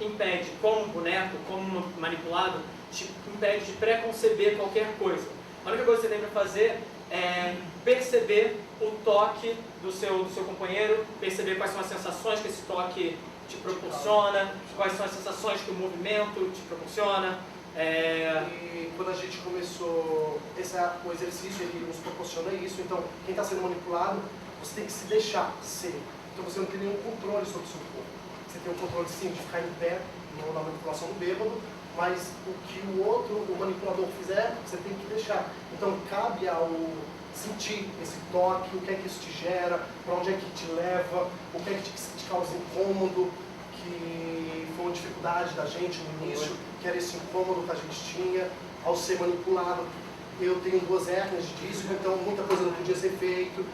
impede, como boneco, como manipulado, te impede de preconceber qualquer coisa. A única coisa que você tem para fazer é perceber o toque do seu companheiro, perceber quais são as sensações que esse toque te proporciona, quais são as sensações que o movimento te proporciona. E quando a gente começou, o exercício ele nos proporciona isso, então quem está sendo manipulado, você tem que se deixar ser. Então você não tem nenhum controle sobre o seu corpo. Você tem o controle sim de ficar em pé, na manipulação do bêbado, mas o que o manipulador fizer, você tem que deixar. Então cabe ao sentir esse toque, o que é que isso te gera, para onde é que te leva, o que é que te causa incômodo, que foi uma dificuldade da gente no início, que era esse incômodo que a gente tinha ao ser manipulado. Eu tenho 2 hérnias de disco, então muita coisa não podia ser feito.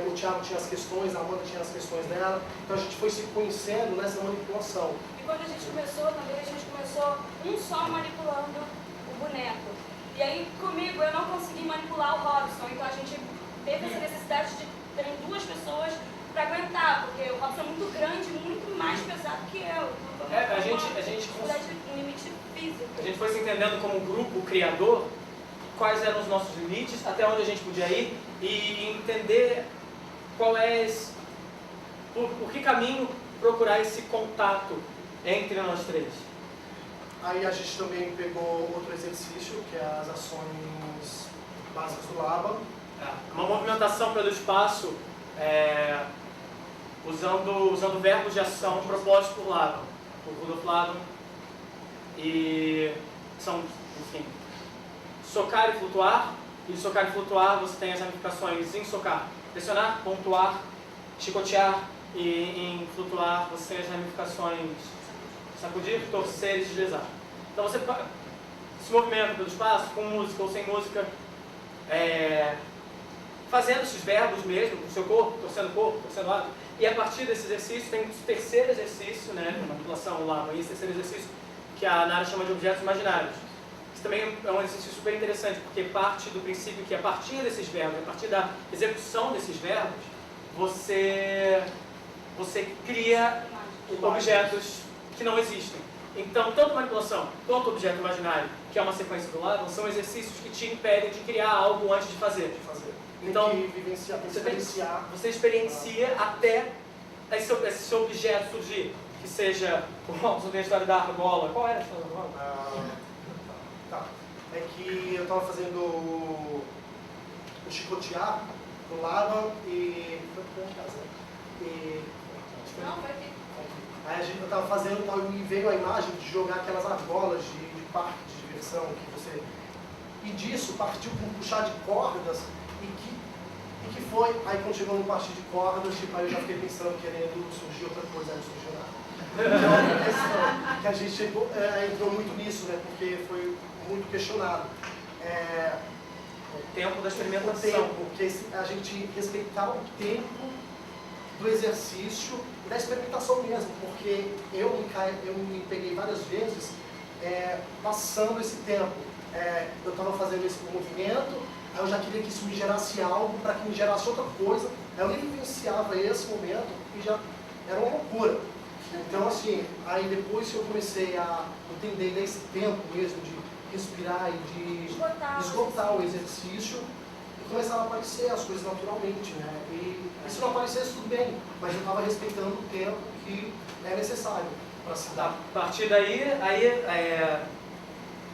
O Thiago tinha as questões, a Amanda tinha as questões dela, então a gente foi se conhecendo nessa manipulação. E quando a gente começou também, a gente começou um só manipulando o boneco. E aí comigo eu não consegui manipular o Robson, então a gente teve essa necessidade de ter 2 pessoas para aguentar, porque o Robson é muito grande, muito mais pesado que eu. Um limite físico. A gente foi se entendendo como grupo criador, quais eram os nossos limites, até onde a gente podia ir e entender qual é por que caminho procurar esse contato entre nós 3. Aí a gente também pegou outro exercício, que é as ações básicas do Laban. Uma movimentação pelo espaço usando verbos de ação propostos por Laban, por Rudolf Laban. E são, enfim, socar e flutuar. E socar e flutuar você tem as ramificações em socar, pressionar, pontuar, chicotear. E em flutuar você tem as ramificações sacudir, torcer e deslizar. Então você se movimenta pelo espaço, com música ou sem música, fazendo esses verbos mesmo, com o seu corpo, torcendo o lado. E a partir desse exercício, tem o terceiro exercício, né, na manipulação lá, e esse terceiro exercício que a Nara chama de objetos imaginários. Isso também é um exercício super interessante, porque parte do princípio que a partir desses verbos, a partir da execução desses verbos, você cria objetos que não existem. Então, tanto manipulação quanto objeto imaginário, que é uma sequência do lado, são exercícios que te impedem de criar algo antes de fazer. Então, você experiencia até esse seu objeto surgir, que seja, o Robson tem a história da argola. Qual era a história da argola? É que eu estava fazendo o chicotear do Laban e... Foi em casa, né? Não, foi aqui. Aí eu estava fazendo e veio a imagem de jogar aquelas argolas de parque de diversão que você... E disso partiu com um puxar de cordas e que foi... Aí quando chegou no partir de cordas, aí eu já fiquei pensando, querendo surgir outra coisa, aí não surgiu nada. Então, a questão que a gente chegou, entrou muito nisso, né? Porque foi muito questionado. O tempo da experimentação. O tempo, porque a gente respeitar o tempo do exercício e da experimentação mesmo, porque eu me peguei várias vezes passando esse tempo. Eu estava fazendo esse movimento, aí eu já queria que isso me gerasse algo para que me gerasse outra coisa, aí eu nem vivenciava esse momento e já era uma loucura. Então assim, aí depois que eu comecei a entender desse tempo mesmo de respirar e de esgotar o exercício, começaram a aparecer as coisas naturalmente, né? E se não aparecesse, tudo bem, mas eu estava respeitando o tempo que é necessário para se dar. A partir daí,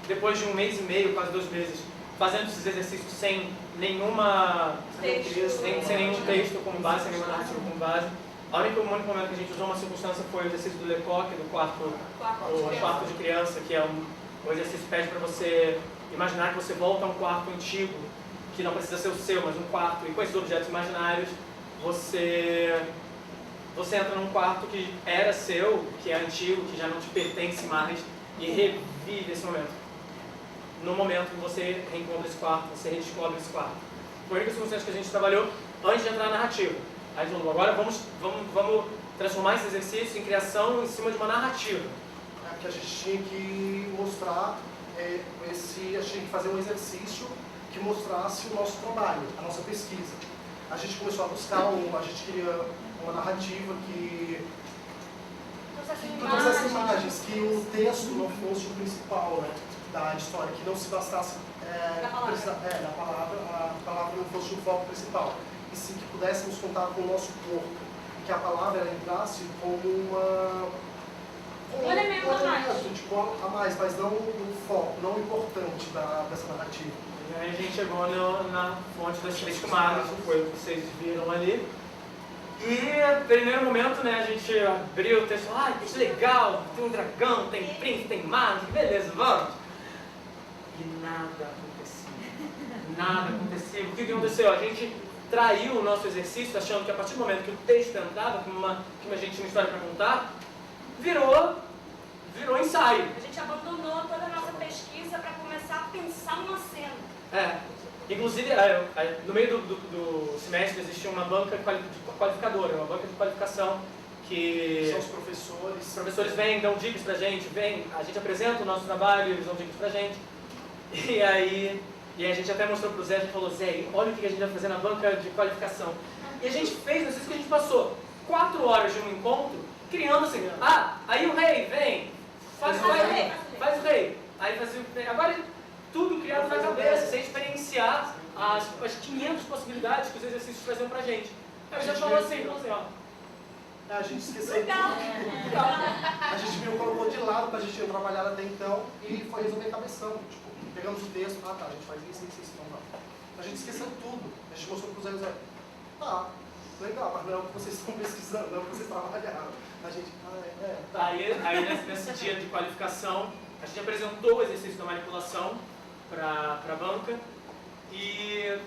depois de 1 mês e meio, quase 2 meses, fazendo esses exercícios sem nenhuma sem nenhum texto como base, sem nenhuma narrativa como base, o único momento que a gente usou uma circunstância foi o exercício do Lecoq, do quarto de criança, que é um exercício que pede para você imaginar que você volta a um quarto antigo, que não precisa ser o seu, mas um quarto, e com esses objetos imaginários, você entra num quarto que era seu, que é antigo, que já não te pertence mais, e revive esse momento. No momento que você reencontra esse quarto, você redescobre esse quarto. Foi a única circunstância que a gente trabalhou antes de entrar na narrativa. Aí a gente falou, agora vamos transformar esse exercício em criação em cima de uma narrativa. Que a gente tinha que mostrar, a gente tinha que fazer um exercício que mostrasse o nosso trabalho, a nossa pesquisa. A gente começou a buscar, a gente queria uma narrativa que trouxessem essas imagens, que o texto não fosse o principal, né, da história, que não se bastasse da palavra, a palavra não fosse o foco principal, e sim que pudéssemos contar com o nosso corpo, que a palavra ela entrasse como um elemento a mais. Tipo, a mais, mas não o foco, não o importante dessa narrativa. E aí a gente chegou na fonte das três fumaças, que foi o que vocês viram ali. E, no primeiro momento, né, a gente abriu o texto, que legal, tem um dragão, tem príncipe, tem mago, beleza, vamos. E nada acontecia. Nada acontecia. O que aconteceu? A gente traiu o nosso exercício, achando que a partir do momento que o texto entrava, que a gente tinha uma história para contar, virou ensaio. A gente abandonou toda a nossa pesquisa para começar a pensar numa cena. Inclusive, no meio do semestre existia uma banca qualificadora, uma banca de qualificação que... São os professores. Os professores vêm, dão dicas pra gente, a gente apresenta o nosso trabalho, eles dão dicas pra gente. E aí a gente até mostrou pro Zé, a gente falou, Zé, olha o que a gente vai fazer na banca de qualificação. E a gente fez, não sei se a gente passou 4 horas de um encontro, criando assim, aí o rei vem, faz o rei. Aí fazia o rei. Agora tudo criado na cabeça, sem experienciar as 500 possibilidades que os exercícios traziam pra gente. Aí a gente falou assim, a gente esqueceu tudo. A gente viu, colocou de lado que a gente tinha trabalhado até então e foi resolver cabeção. Tipo, pegamos o texto, a gente faz isso, então tá. A gente esqueceu tudo. A gente mostrou para os Zé, legal, mas não é o que vocês estão pesquisando, não é o que vocês trabalharam. A gente, Aí nesse dia de qualificação, a gente apresentou o exercício da manipulação para a banca e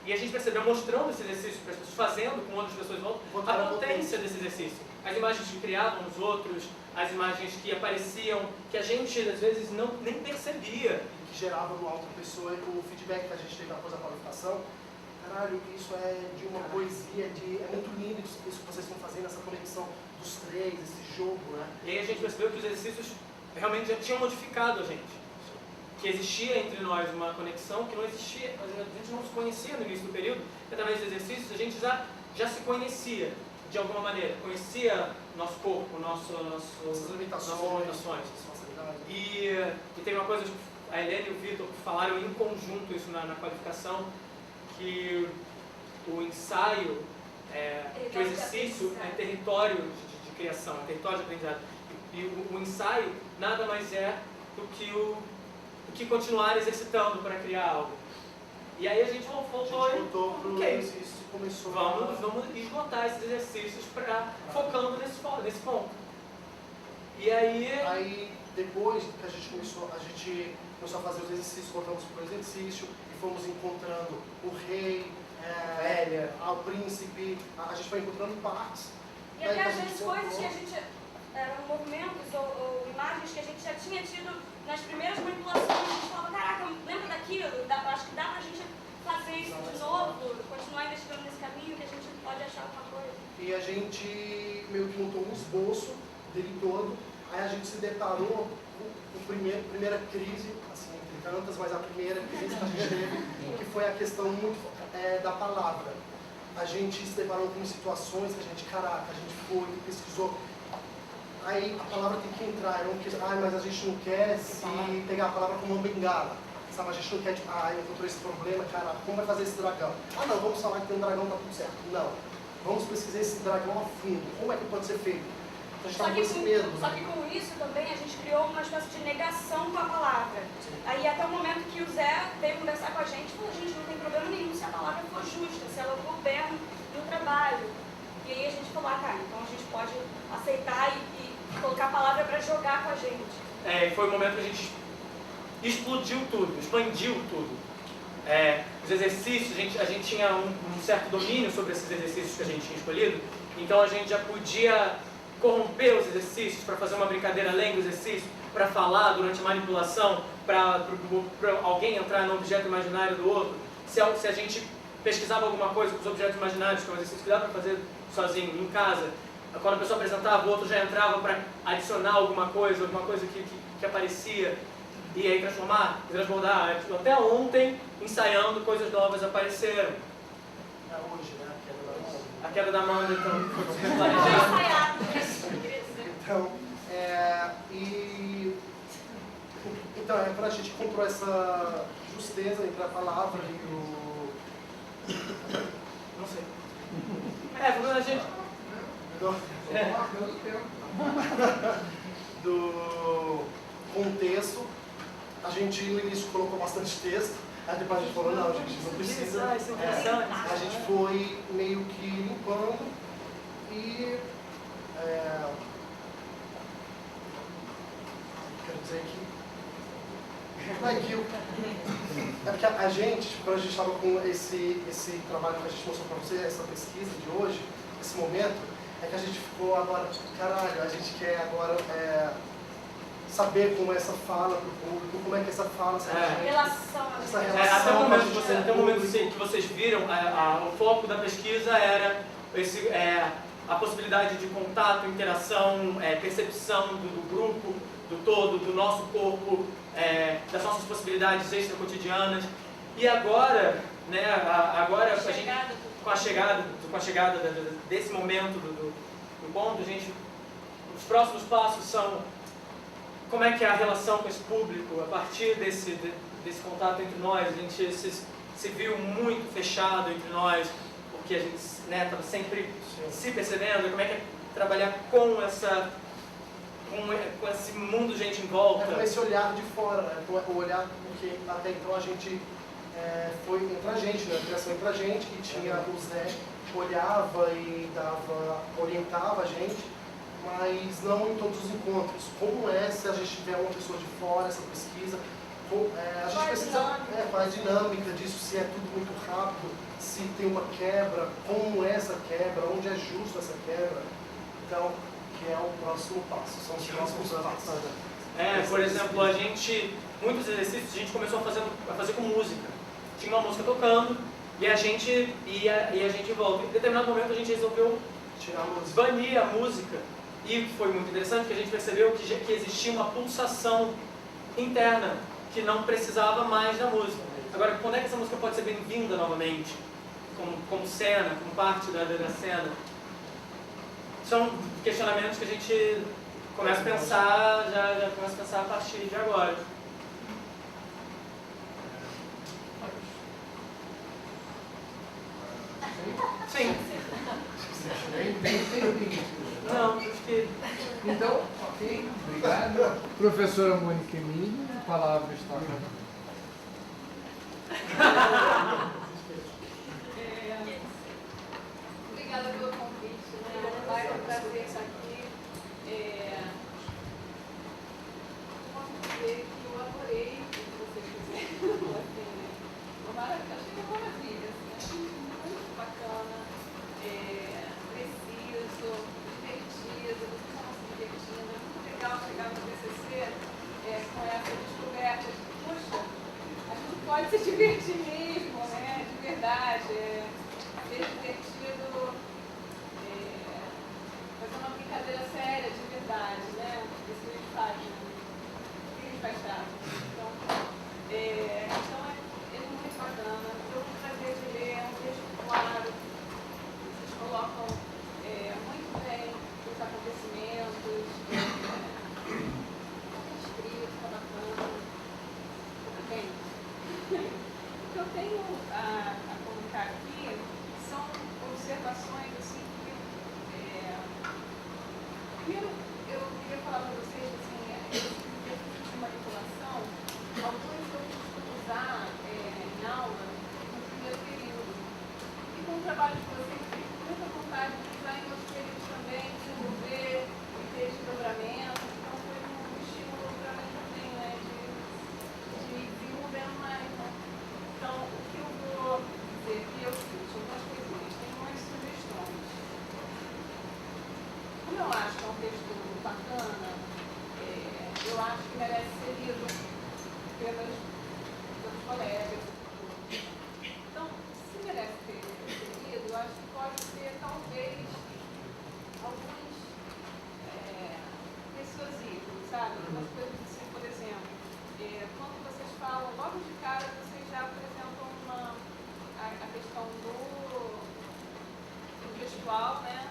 a gente percebeu, mostrando esse exercício para as pessoas, fazendo com outras pessoas, a potência desse exercício. As imagens que criavam os outros, as imagens que apareciam, que a gente às vezes nem percebia. Que gerava numa outra pessoa, e o feedback que a gente teve após a qualificação, caralho, isso é de uma poesia, é muito lindo isso que vocês estão fazendo, essa conexão dos três, esse jogo, né? E aí a gente percebeu que os exercícios realmente já tinham modificado a gente. Que existia entre nós uma conexão que não existia, a gente não se conhecia no início do período, e através dos exercícios a gente já se conhecia de alguma maneira, conhecia nosso corpo, nossas limitações. E tem uma coisa, a Helena e o Vitor falaram em conjunto isso na qualificação, que o ensaio, que o exercício é território de criação, é território de aprendizado. E o ensaio nada mais é do que continuar exercitando para criar algo. E aí a gente voltou para o exercício e começou vamos esgotar esses exercícios focando nesse ponto. E aí depois que a gente começou a fazer os exercícios, voltamos para o exercício e fomos encontrando o rei, a velha, o príncipe, a gente foi encontrando partes. E até às vezes coisas que a gente, eram movimentos ou imagens que a gente já tinha tido nas primeiras manipulações, a gente falava, caraca, lembra daquilo? Acho que dá pra gente fazer isso de novo, continuar investigando nesse caminho, que a gente pode achar alguma coisa. E a gente meio que montou um esboço dele todo, aí a gente se deparou com a primeira crise, assim, entre tantas, mas a primeira crise que a gente teve, que foi a questão muito da palavra. A gente se deparou com situações que a gente foi, pesquisou. Aí a palavra tem que entrar, mas a gente não quer se pegar a palavra como uma bengala. Sabe, a gente não quer, encontrou esse problema, cara, como vai fazer esse dragão? Não, vamos falar que tem um dragão, tá tudo certo. Não, vamos pesquisar esse dragão a fundo, como é que pode ser feito? A gente tá com esse medo. Só que com isso também a gente criou uma espécie de negação com a palavra. Aí até o momento que o Zé veio conversar com a gente, falou, gente, não tem problema nenhum se a palavra for justa, se ela for bem no trabalho. E aí a gente falou, então a gente pode aceitar e colocar a palavra para jogar com a gente. Foi o momento que a gente explodiu tudo, expandiu tudo. Os exercícios, a gente tinha um certo domínio sobre esses exercícios que a gente tinha escolhido, então a gente já podia corromper os exercícios para fazer uma brincadeira além do exercício, para falar durante a manipulação, para alguém entrar no objeto imaginário do outro. Se a gente pesquisava alguma coisa com os objetos imaginários, que é um exercício que dá para fazer sozinho, em casa, quando a pessoa apresentava, o outro já entrava para adicionar alguma coisa que aparecia, e aí transbordar. Até ontem, ensaiando, coisas novas apareceram. Hoje, né? A queda da Amanda, então, foi planejada. Então, quando a gente comprou essa justeza entre a palavra e o... Não sei. Quando a gente... do contexto, a gente no início colocou bastante texto, aí depois a gente falou, não, gente, não precisa. Isso é interessante. A gente foi meio que limpando e... quero dizer que... É porque a gente, quando a gente estava com esse trabalho que a gente mostrou para você, essa pesquisa de hoje, esse momento, é que a gente ficou agora, caralho, a gente quer agora saber como essa fala para o público, como é que essa fala... Essa relação até o momento que vocês viram, o foco da pesquisa era a possibilidade de contato, interação, percepção do grupo, do todo, do nosso corpo, das nossas possibilidades extracotidianas. E agora, né, agora a gente, com a chegada desse momento do ponto, os próximos passos são como é que é a relação com esse público a partir desse contato entre nós. A gente se viu muito fechado entre nós, porque a gente estava sempre se percebendo. Como é que é trabalhar com esse mundo de gente em volta. Com esse olhar de fora, né? O olhar, porque até então a gente foi entre a gente, né? A criação entre a gente, que tinha o Zé, olhava e orientava a gente, mas não em todos os encontros. Como se a gente tiver uma pessoa de fora, essa pesquisa, a gente precisa qual é a dinâmica disso, se é tudo muito rápido, se tem uma quebra, como é essa quebra, onde é justo essa quebra. Então, que é o próximo passo, são os próximos passos. Por exemplo, muitos exercícios a gente começou a fazer com música. Tinha uma música tocando e a gente volta. Em determinado momento a gente resolveu banir a música e foi muito interessante porque a gente percebeu que existia uma pulsação interna que não precisava mais da música. Agora, quando é que essa música pode ser bem-vinda novamente? Como cena, como parte da cena? São questionamentos que a gente começa a pensar, já começa a pensar a partir de agora. Sim. Não, acho que... Então, ok, obrigado. Professora Mônica Emílio, a palavra está com Obrigada pelo convite, né? Vai um prazer estar aqui. Posso dizer que eu adorei o que vocês fizeram. Achei uma maravilha, muito bacana, preciso, divertido, vocês estão se divertindo. É muito legal chegar no TCC com essa descoberta de, puxa, a gente pode se divertir mesmo, né? De verdade. Ser divertido, fazer uma brincadeira séria, de verdade, né? Isso que a gente faz, né? O que a gente faz chato. Então, é muito bacana. Eu tenho o prazer de ler, é um texto claro. Vocês colocam muito bem os acontecimentos, está escrito, está bacana. Bem, o que eu tenho a comunicar aqui são observações assim que primeiro eu queria falar para vocês assim, esse tipo de manipulação, alguns eu costumo usar em aula no primeiro período. E com o trabalho de vocês, eu tenho muita vontade de usar em outros períodos também, desenvolver e ter desdobramento. Então foi um estímulo para mim também, né, de desenvolvendo mais. Né? Então, o que eu vou dizer que eu fiz, algumas coisinhas, tem umas sugestões. Como eu acho que é um texto bacana, eu acho que merece ser lido pelos colegas. Então, se merece ser lido, eu acho que pode ser, talvez, alguns preciosismos, sabe? Umas coisas assim, por exemplo, quando vocês falam, logo de cara, vocês já apresentam a questão do gestual, né?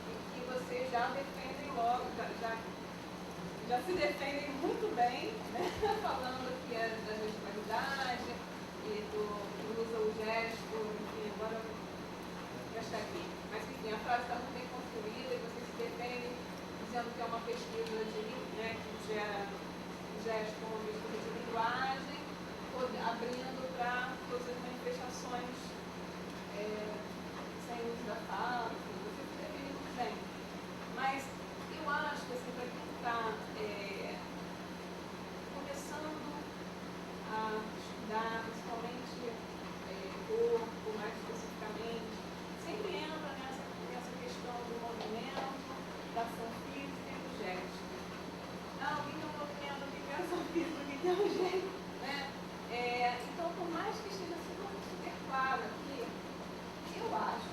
E que vocês já defendem logo, já se defendem muito bem, né? Falando que é da gestualidade e do usa o gesto, enfim, agora eu vou gastar aqui. Mas enfim, a frase está muito bem construída e vocês se defendem dizendo que é uma pesquisa né, que gera gesto como uma pesquisa de linguagem, abrindo para todas as manifestações sem uso da fala, vocês se defendem muito bem. Mas eu acho que assim, para quem está começando a estudar, principalmente corpo, mais especificamente, sempre entra nessa questão do movimento, da ação física e do gesto. Ah, o que é um movimento, o que é ação física, o que é um gesto, né? Então, por mais que esteja sendo super claro aqui, eu acho,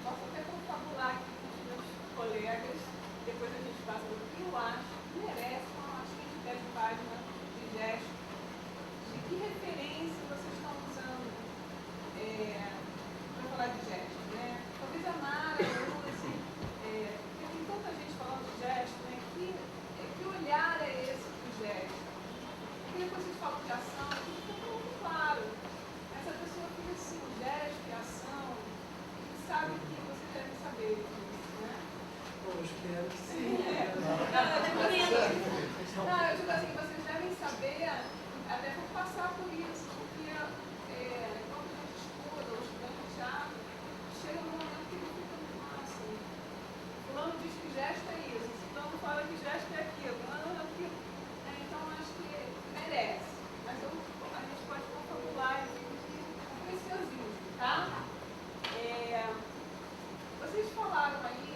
posso até confabular aqui com os meus colegas, depois a gente passa do que eu acho, merece uma latinha de 10 páginas de gesto, de que referência vocês estão usando para falar de gesto, né? Talvez a Mara use, porque tem tanta gente falando de gesto, né? Que olhar é esse do gesto? Porque depois vocês falam de ação, tudo fica muito claro. Essa pessoa fica assim, gesto e ação, e sabe que vocês devem saber disso, né? Eu espero que sim. Não, eu digo assim, vocês devem saber, até por passar por isso, porque quando a gente estuda, ou estudando de teatro, chega num momento que ele fica muito assim. Fulano diz que gesto é isso, fulano fala que gesto é aquilo, fulano é aquilo. Então acho que merece, mas a gente pode confabular e é preciosismo, tá? Vocês falaram aí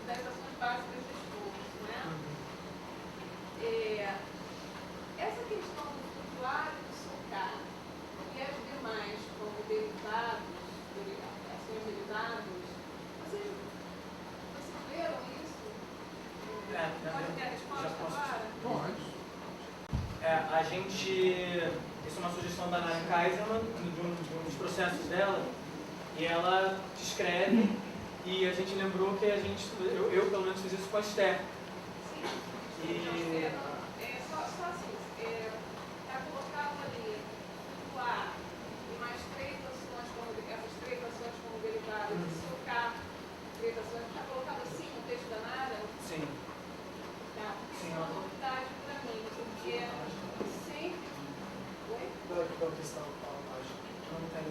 das ações básicas do esforço, né? Essa questão do flutuar e do socar e as demais, como derivados, ações derivadas, vocês leram isso? Pode ter a resposta agora? Pode. A gente, isso é uma sugestão da Nara Kaiserman, de um dos processos dela, e ela descreve, e a gente lembrou que eu pelo menos fiz isso com a Esther. E só assim, está colocado ali, flutuar, e mais essas três ações como derivadas, e socar, três ações, está colocado assim no texto da Nara? sim. Tá, porque Sim, isso é uma novidade para mim, porque sempre... Oi? Não, é que não questão da página. Não tem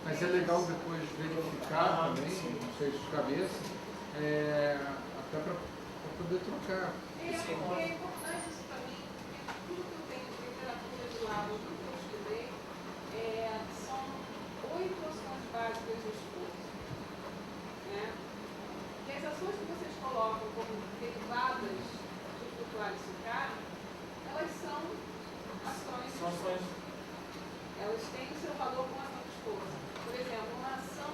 Mas é legal depois verificar também, não sei de cabeça, até para poder trocar. Porque é importante isso para mim, porque tudo que eu tenho de literatura de lado, tudo que eu estudei, são 8 ações básicas de esforço. Né? E as ações que vocês colocam como derivadas de flutuar e socar, elas são ações. Elas têm o seu valor como ação de esforço. Por exemplo, uma ação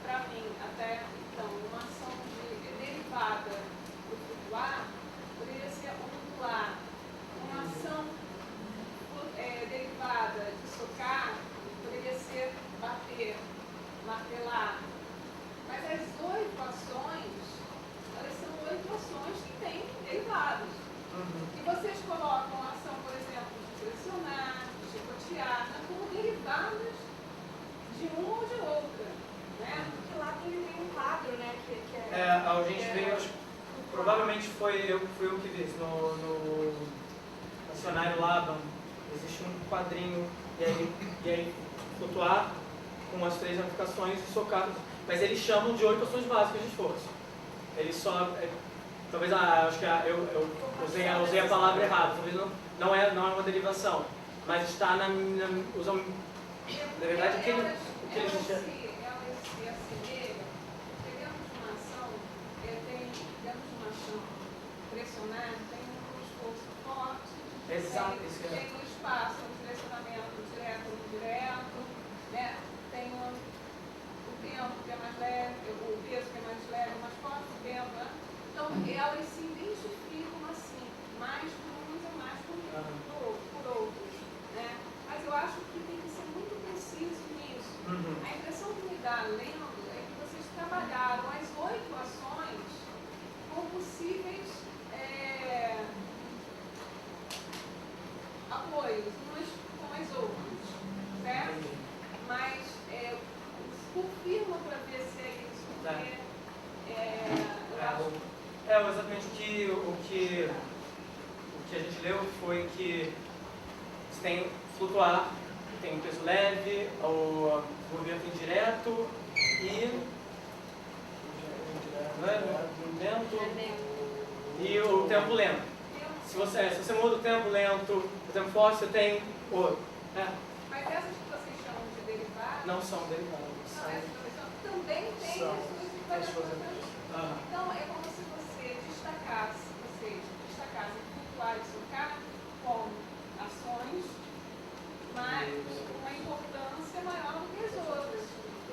para mim, até então, uma ação derivada do flutuar poderia ser ondular. Uma ação derivada de socar poderia ser bater, martelar. Mas as 8 ações, elas são 8 ações que têm derivados. E vocês colocam a ação, por exemplo, de pressionar, de chicotear, como derivadas de uma ou de outra, né? Porque lá tem um quadro, né? A gente veio, provavelmente fui eu que vi isso, no dicionário Laban, existe um quadrinho, e aí flutuar com as 3 ramificações e socar, mas eles chamam de 8 ações básicas de esforço. Eles só, talvez, acho que eu usei a palavra errada, talvez não é uma derivação, mas está usam, na verdade, o que eles enxergam. Elas se assemelham, porque dentro de uma ação, pressionar, tem um esforço forte, Exato, isso que tem um espaço, um direcionamento direto ou indireto, né? Tem o tempo que é mais leve, o peso que é mais leve, mais forte, o tempo, né? Então, elas se identificam assim, mais por uns e mais por outros, né? Mas eu acho que tem que ser muito preciso nisso. A impressão que me dá lendo é que vocês trabalharam as 8 ações apoios, umas com as outras, certo? Mas confirma para ver se é isso, porque eu acho... Exatamente o que a gente leu foi que você tem flutuar, tem o peso leve, o movimento indireto e e o tempo lento. Se você muda o tempo lento, o tempo forte, você tem o... Mas essas que vocês chamam de derivadas... Não são derivadas. Não, essas que vocês chamam também tem as suas Então, é como se você destacasse flutuar e socar como ações, mas com uma importância maior do que as outras.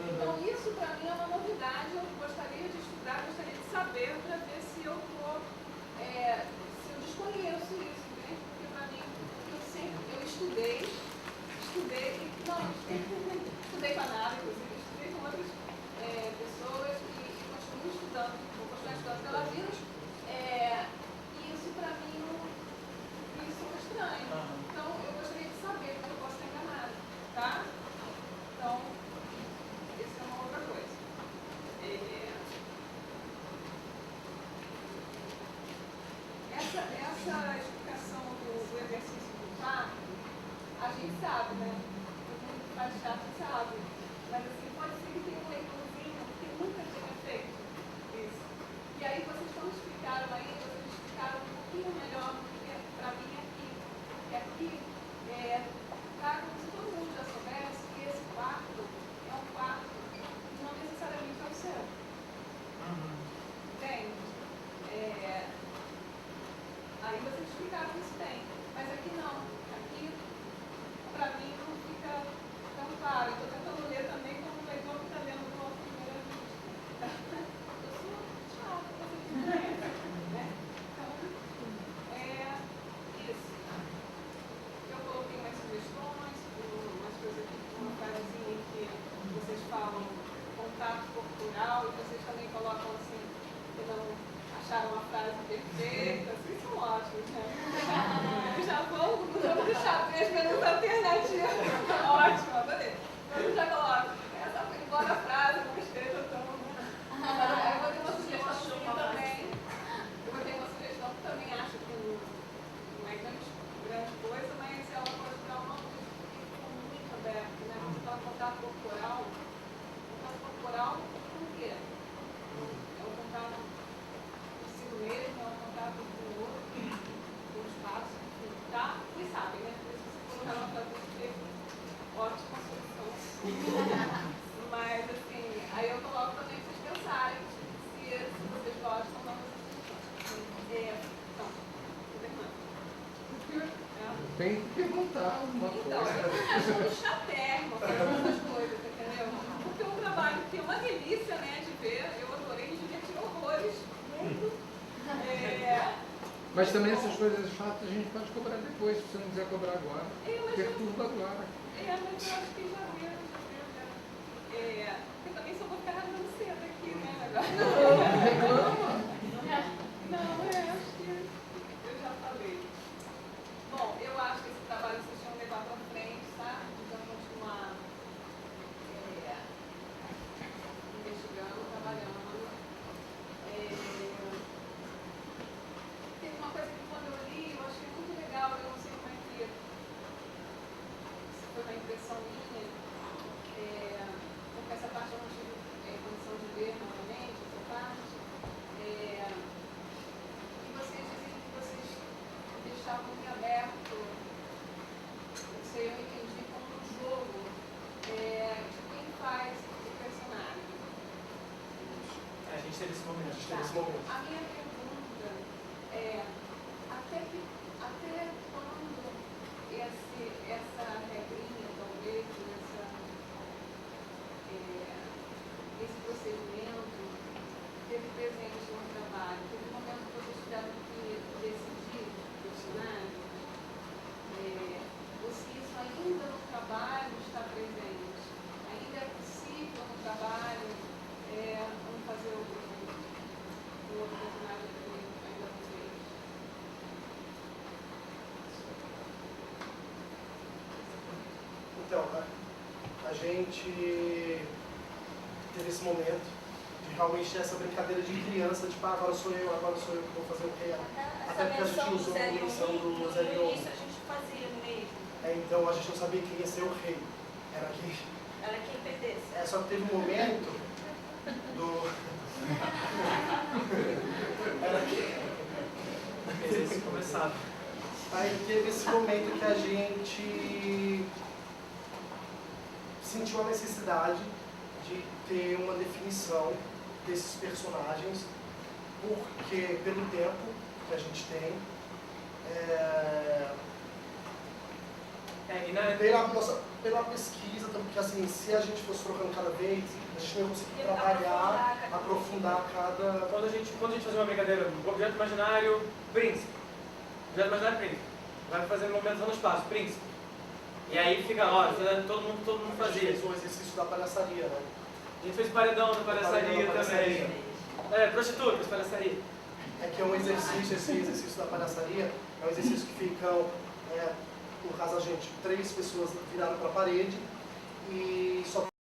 Então, isso para mim é uma novidade, eu gostaria de estudar, gostaria de saber para ver se eu desconheço isso, né? Porque para mim, eu estudei com a Nara, inclusive, estudei com outras pessoas e continuo estudando, vou continuar estudando pela vida. E isso para mim me soa estranho. Então, eu gostaria de saber, porque eu posso estar enganada, tá? Então, isso é uma outra coisa. Essa explicação do exercício do parto, a gente sabe, né? Todo mundo que faz teatro sabe. Mas assim, pode ser que tenha um leitorzinho que nunca tinha feito isso. E aí vocês quando explicaram aí, vocês explicaram um pouquinho melhor do que para mim aqui. Porque aqui tá como se todo mundo já soubesse que esse quarto é um quarto que não necessariamente é o seu. Entende? Aí vocês explicaram isso bem. Mas aqui não. Aqui, para mim, não fica tão claro. Estou tentando ler também como um leitor que está lendo pela primeira vista. Eu sou chata, vocês entendem, né? Então, isso. Eu coloquei umas sugestões, umas coisas aqui, uma frasezinha que vocês falam contato corporal, e vocês também colocam assim, que não acharam uma frase perfeita, vocês são ótimos, né? Já vamos deixar 3 minutos alternativos. Ótimo, adorei. Eu já coloco. Essa foi embora a frase, não esteja tão. Eu vou ter uma sugestão também. Eu vou ter uma sugestão que também acho que não é grande coisa, mas ela pode dar uma luz, porque ficou muito aberto, né? Você fala contato corporal. Contato corporal, por quê? É um contato consigo mesmo, é um contato com o outro, com o espaço, enfim, tá? Vocês sabem, né? Se você colocar uma frase perfeita, ótima solução. Mas, assim, aí eu coloco também para vocês pensarem se vocês gostam ou não dessas então, tô terminando. Tem que perguntar uma coisa. Então, eu tô achando chatérrimo essas coisas, entendeu? Porque é um trabalho que é uma delícia, né, de ver. Eu adorei, me diverti horrores, muito. Mas também essas coisas chatas a gente pode cobrar depois, se você não quiser cobrar agora. Perturba agora. Mas eu acho que já viu. Eu também só vou ficar rasgando cedo aqui, né? Não, reclama. Não, acho que eu já falei. Bom, eu acho que esse trabalho vocês tinham levado para frente, tá? Então, continuar investigando, trabalhando. Tem uma coisa que quando eu li, eu achei muito legal, eu não sei como é que se foi uma impressão minha, porque essa parte eu não tive condição de ler novamente, essa parte. E vocês dizem que vocês deixavam em aberto, não sei, eu entendi como um jogo de quem faz o personagem. A gente teve esse momento. A minha pergunta é até quando essa regrinha, talvez, esse procedimento teve presente no trabalho? Teve um momento que vocês tiveram que decidir personagens? Ou se isso ainda no trabalho está presente? Ainda é possível no trabalho vamos fazer um outro personagem a gente teve esse momento de realmente essa brincadeira de criança, tipo, agora sou eu que vou fazer o que é. Até porque a gente usou a menção do Zé No início a gente fazia mesmo. Então a gente não sabia quem ia ser o rei. Era quem perdesse. só que teve um momento do... Eles começaram. Aí teve esse momento que a gente sentiu a necessidade de ter uma definição desses personagens, porque pelo tempo que a gente tem, pela pesquisa, porque assim, se a gente fosse trocando cada vez, a gente não ia conseguir trabalhar, aprofundar cada... Quando a gente fazia uma brincadeira, objeto imaginário, príncipe. Objeto imaginário, príncipe. Vai fazendo movimentos no espaço, príncipe. E aí fica, ó, todo mundo A gente fazia. fez o exercício da palhaçaria, né? A gente fez paredão da palhaçaria também. Prostitutas, palhaçaria. É que é um exercício, esse exercício da palhaçaria, é um exercício que ficam, no caso a gente, 3 pessoas viraram para a parede e só